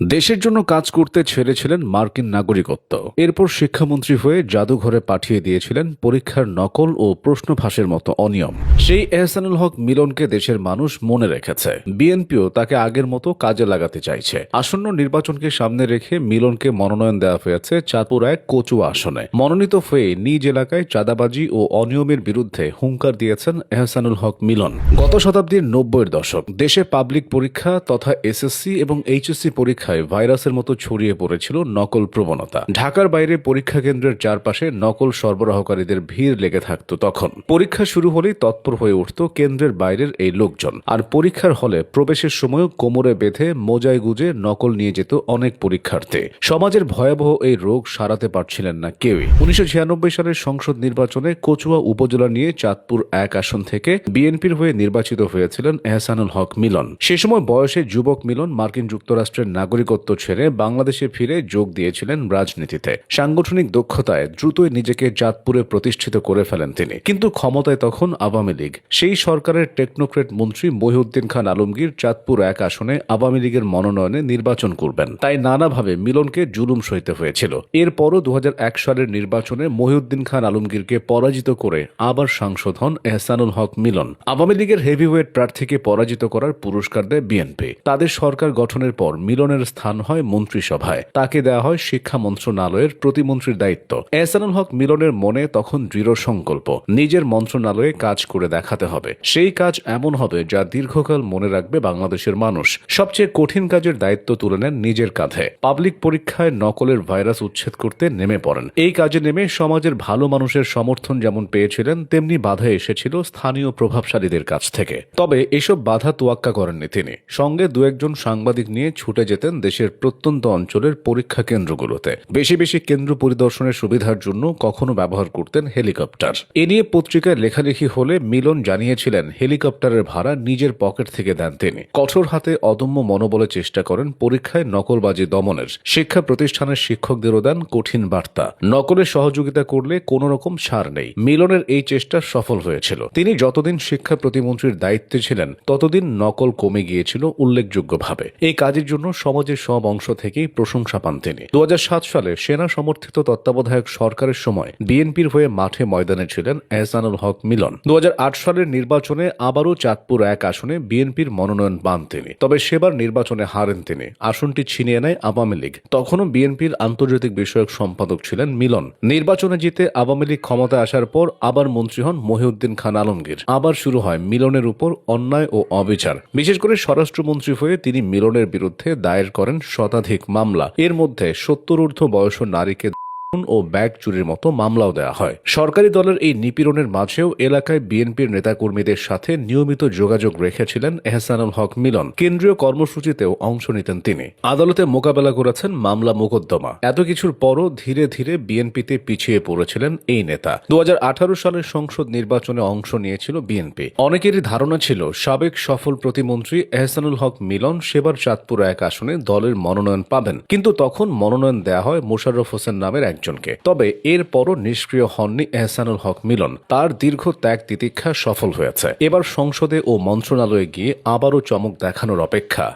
দেশের জন্য কাজ করতে ছেড়েছিলেন মার্কিন নাগরিকত্ব। এরপর শিক্ষামন্ত্রী হয়ে জাদুঘরে পাঠিয়ে দিয়েছিলেন পরীক্ষার নকল ও প্রশ্ন ফাঁসের মতো অনিয়ম। সেই এহসানুল হক মিলনকে দেশের মানুষ মনে রেখেছে। বিএনপিও তাকে আগের মতো কাজে লাগাতে চাইছে। আসন্ন নির্বাচনকে সামনে রেখে মিলনকে মনোনয়ন দেওয়া হয়েছে চাঁদপুর 1 কচুয়া আসনে। মনোনীত হয়ে নিজ এলাকায় চাঁদাবাজি ও অনিয়মের বিরুদ্ধে হুঙ্কার দিয়েছেন এহসানুল হক মিলন। গত শতাব্দীর 90-এর দশক দেশে পাবলিক পরীক্ষা তথা এসএসসি এবং এইচএসসি পরীক্ষায় ভাইরাসের মতো ছড়িয়ে পড়েছিল নকল প্রবণতা। ঢাকার বাইরে পরীক্ষা কেন্দ্রের চারপাশে নকল সরবরাহকারীদের ভিড় লেগে থাকত। তখন পরীক্ষা শুরু হলেই তৎপর হয়ে উঠত কেন্দ্রের বাইরের এই লোকজন। আর পরীক্ষার হলে প্রবেশের সময়ও কোমরে বেঁধে মোজায় গুজে নকল নিয়ে যেত অনেক পরীক্ষার্থী। সমাজের ভয়াবহ এই রোগ সারাতে পারছিলেন না কেউই। 1996 সালের সংসদ নির্বাচনে কচুয়া উপজেলা নিয়ে চাঁদপুর 1 আসন থেকে বিএনপির হয়ে নির্বাচিত হয়েছিলেন এহসানুল হক মিলন। সে সময় বয়সে যুবক মিলন মার্কিন যুক্তরাষ্ট্রের নাগরিকত্ব ছেড়ে বাংলাদেশে ফিরে যোগ দিয়েছিলেন রাজনীতিতে। সাংগঠনিক দক্ষতায় দ্রুতই নিজেকে চাঁদপুরে প্রতিষ্ঠিত করে ফেলেন তিনি। কিন্তু ক্ষমতায় তখন আওয়ামী লীগ। সেই সরকারের টেকনোক্রেট মন্ত্রী মহিউদ্দিন খান আলমগীর চাঁদপুর 1 আসনে আওয়ামী লীগের মনোনয়নে নির্বাচন করবেন। তাই নানাভাবে মিলনকে জুলুম সইতে হয়েছিল। এরপরও 2001 সালের নির্বাচনে মহিউদ্দিন খান আলমগীরকে পরাজিত করে আবার সাংসদ হন এহসানুল হক মিলন। আওয়ামী লীগের হেভিওয়েট প্রার্থীকে পরাজিত করার পুরস্কার দেয় বিএনপি। তাদের সরকার গঠনের পর মিলনের স্থান হয় মন্ত্রিসভায়। তাকে দেওয়া হয় শিক্ষা মন্ত্রণালয়ের প্রতিমন্ত্রীর দায়িত্ব। এহসানুল হক মিলনের মনে তখন দৃঢ় সংকল্প, নিজের মন্ত্রণালয়ে কাজ করে দেখাতে হবে। সেই কাজ এমন হবে যা দীর্ঘকাল মনে রাখবে বাংলাদেশের মানুষ। সবচেয়ে কঠিন কাজের দায়িত্ব তুলে নেন নিজের কাঁধে। পাবলিক পরীক্ষায় নকলের ভাইরাস উচ্ছেদ করতে নেমে পড়েন। এই কাজে নেমে সমাজের ভালো মানুষের সমর্থন যেমন পেয়েছিলেন, তেমনি বাধা এসেছিল স্থানীয় প্রভাবশালীদের কাছ থেকে। তবে এসব বাধা তোয়াক্কা করেননি তিনি। সঙ্গে দু একজন সাংবাদিক নিয়ে ছুটে যেতেন দেশের প্রত্যন্ত অঞ্চলের পরীক্ষা কেন্দ্রগুলোতে। বেশি বেশি কেন্দ্র পরিদর্শনের সুবিধার জন্য কখনো ব্যবহার করতেন হেলিকপ্টার। এ নিয়ে পত্রিকায় লেখালেখি হলে মিলন জানিয়েছিলেন হেলিকপ্টারের ভাড়া নিজের পকেট থেকে দেন তিনি। কঠোর হাতে অদম্য মনোবলে চেষ্টা করেন পরীক্ষায় নকলবাজি দমনের। শিক্ষা প্রতিষ্ঠানের শিক্ষকদেরও দেন কঠিন বার্তা, নকলের সহযোগিতা করলে কোনো রকম ছাড় নেই। মিলনের এই চেষ্টা সফল হয়েছিল। তিনি যতদিন শিক্ষা প্রতিমন্ত্রীর দায়িত্বে ছিলেন ততদিন নকল কমে গিয়েছিল উল্লেখযোগ্যভাবে। এই কাজের জন্য সমাজের সব অংশ থেকেই প্রশংসা পান তিনি। 2007 সালে সেনা সমর্থিত তত্ত্বাবধায়ক সরকারের সময় বিএনপির হয়ে মাঠে ময়দানে ছিলেন এহসানুল হক মিলন। 2008 সালের নির্বাচনে আবারও চাঁদপুর 1 আসনে বিএনপির মনোনয়ন পান তিনি। তবে সেবার নির্বাচনে হারেন তিনি। আসনটি ছিনিয়ে নেয় আওয়ামী লীগ। তখনও বিএনপির আন্তর্জাতিক বিষয়ক সম্পাদক ছিলেন মিলন। নির্বাচনে জিতে আওয়ামী লীগ ক্ষমতায় আসার পর আবার মন্ত্রী হন মহিউদ্দিন খান আলমগীর। আবার শুরু হয় মিলনের উপর অন্যায় ও অবিচার। বিশেষ করে স্বরাষ্ট্রমন্ত্রী হয়ে তিনি মিলনের বিরুদ্ধে দায়ের করেন শতাধিক মামলা। এর মধ্যে 70 ঊর্ধ্ব বয়স নারীকে ও ব্যাগ চুরির মতো মামলাও দেওয়া হয়। সরকারি দলের এই নিপীড়নের মাঝেও এলাকায় বিএনপির নেতাকর্মীদের সাথে নিয়মিত যোগাযোগ রেখেছিলেন এহসানুল হক মিলন। কেন্দ্রীয় কর্মসূচিতেও অংশ নিতেন তিনি। আদালতে মোকাবেলা করেছেন মামলা মোকদ্দমা। এত কিছুর পরও ধীরে ধীরে বিএনপিতে পিছিয়ে পড়েছিলেন এই নেতা। 2018 সালের সংসদ নির্বাচনে অংশ নিয়েছিল বিএনপি। অনেকেরই ধারণা ছিল সাবেক সফল প্রতিমন্ত্রী এহসানুল হক মিলন সেবার চাঁদপুর 1 আসনে দলের মনোনয়ন পাবেন। কিন্তু তখন মনোনয়ন দেওয়া হয় মোশাররফ হোসেন নামের একজনকে। তবে এরপরও নিষ্ক্রিয় হননি এহসানুল হক মিলন। তার দীর্ঘ ত্যাগ তিতিক্ষা সফল হয়েছে। এবার সংসদে ও মন্ত্রণালয়ে গিয়ে আবারও চমক দেখানোর অপেক্ষা।